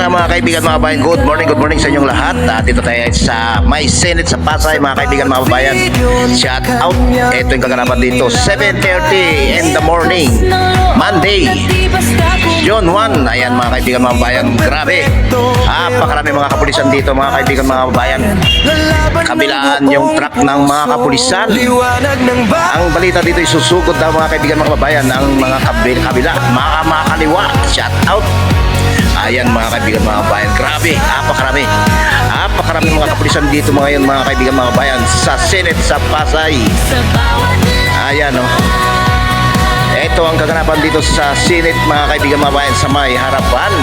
mga kaibigan, mga bayan. Good morning sa inyong lahat. Dito tayo sa May Senate sa Pasay, mga kaibigan, mga bayan. Shout out. Ito yung kaganapan dito, 7:30 in the morning, Monday, June 1. Ayan mga kaibigan, mga bayan. Grabe. Pakarami mga kapulisan dito, mga kaibigan, mga bayan. Kabilaan yung truck ng mga kapulisan. Ang balita dito isusugod daw, mga kaibigan, mga bayan, ang mga kabila, mga kaliwa. Shout out. Ayan mga kaibigan, mga bayan. Grabe, napakarami mga kapulisan dito ngayon, mga kaibigan, mga bayan, sa Senate sa Pasay. Ayan o. Ito ang kaganapan dito sa Senate, mga kaibigan, mga bayan, sa may harapan.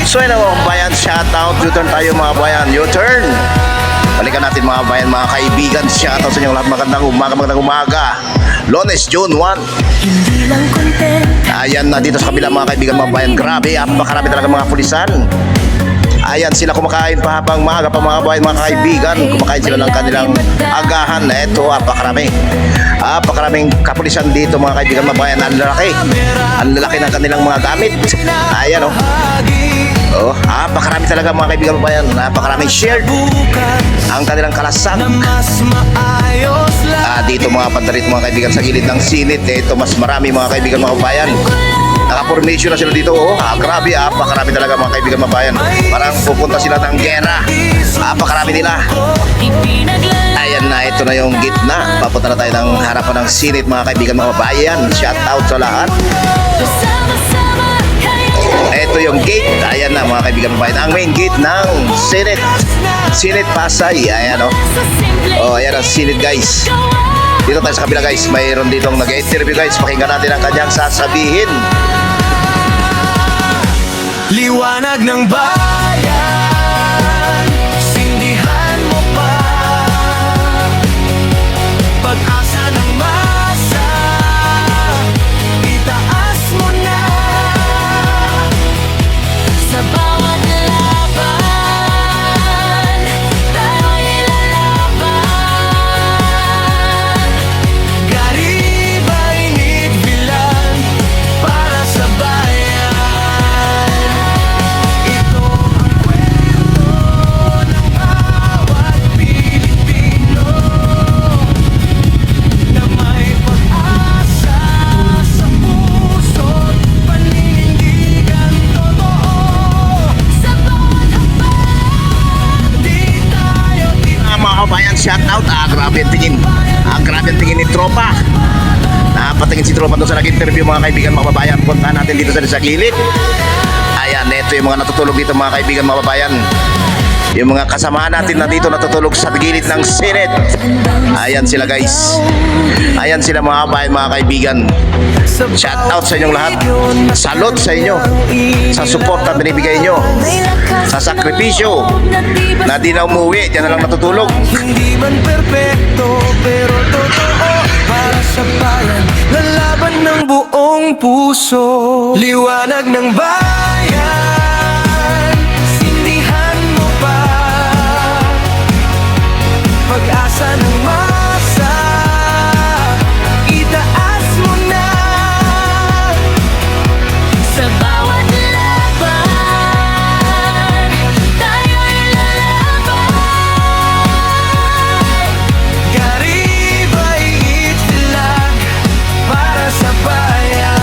So yun mga bayan, shout out. U-turn tayo mga bayan, U-turn. Balikan natin mga bayan, mga kaibigan. Shout out sa inyong lahat. Magandang umaga. Lunes, June 1. Ayan na dito sa kabila, mga kaibigan, mga bayan. Grabe, napakarami talaga mga pulisan. Ayan sila kumakain pa habang maaga pa, mga bayan, mga kaibigan. Kumakain sila ng kanilang agahan. Ito, napakaraming kapulisan dito, mga kaibigan, mga bayan. Ang lalaki ng kanilang mga gamit. Ayan o. Napakarami talaga, mga kaibigan, mga bayan. Napakaraming shared ang kanilang kalasan. Dito mga pandarit, mga kaibigan, sa gilid ng sinit. Ito mas marami, mga kaibigan, mga bayan. Naka-formation na sila dito. Grabe, napakarami talaga, mga kaibigan, mga bayan. Parang pupunta sila ng gera. Napakarami nila. Ayan na, ito na yung gitna. Papunta na tayo ng harapan ng sinit, mga kaibigan, mga bayan. Shout out sa lahat. Ito yung gate. Ayan na, mga kaibigan, mga bayan. Ang main gate ng Senate Pasay. Ayan o. Ayan ang Senate, guys. Dito tayo sa kabila, guys. Mayroon ditong nag-interview, guys. Pakinggan natin ang kanyang sasabihin. Liwanag ng bayan, sindihan mo pa, pag-asa ng masa, itaas mo na. Sa bawat laban, tayo'y lalaban. Garibay nigbilan para sa bayan. Ito ang kwento ng bawat Pilipino na may pag-asa sa puso't paninindigan totoo. Sa bawat hakbang, di tayo Mga kabayan, shout out. Grabe ang tingin. Grabe ang tingin ni Tropa. Napatingin si Tropa doon sa nag-interview, mga kaibigan, mga kabayan. Punta natin dito sa gilid. Ayan, ito yung mga natutulog dito, mga kaibigan, mga kabayan. Yung mga kasamahan natin na dito natutulog sa gilid ng Senate. Ayan sila, guys. Ayan sila, mga kabayan, mga kaibigan. Shout out sa inyong lahat. Salute sa inyo sa support na binibigay nyo, sa sakripisyo na di na umuwi, dyan na lang natutulog. Hindi man perpekto pero totoo para sa bayan, lalaban ng buong puso. Liwanag ng bayan, sindihan mo pa, pag-asa ng masa, itaas mo na. Sa bawat laban, tayo'y lalaban. Garibay itlag para sa bayan.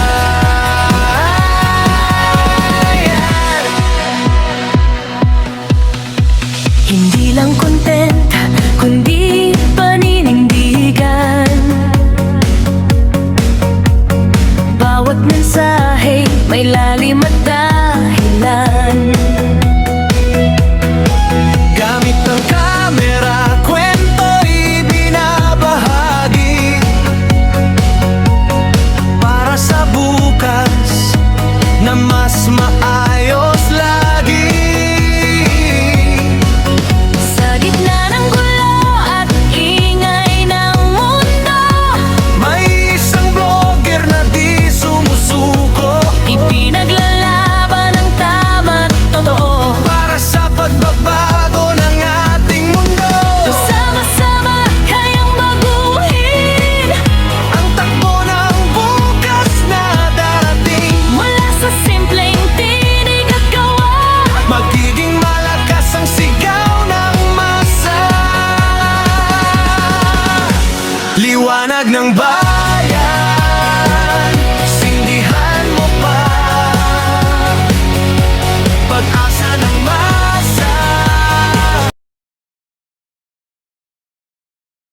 Hindi lang kontenta, kundi paninindigan. Bawat mensahe may lalim at dahilan. Gamit ang kamera, kwento'y binabahagi para sa bukas na mas maayos lagi. Sa gitna ng gulo at ingay ng mundo, may isang vlogger na di sumusuko. Ipinaglalaban ang tama't totoo para sa pagbabago ng ating mundo. Sama-sama kayang baguhin ang takbo ng bukas na darating. Mula sa simple liwanag ng bayan.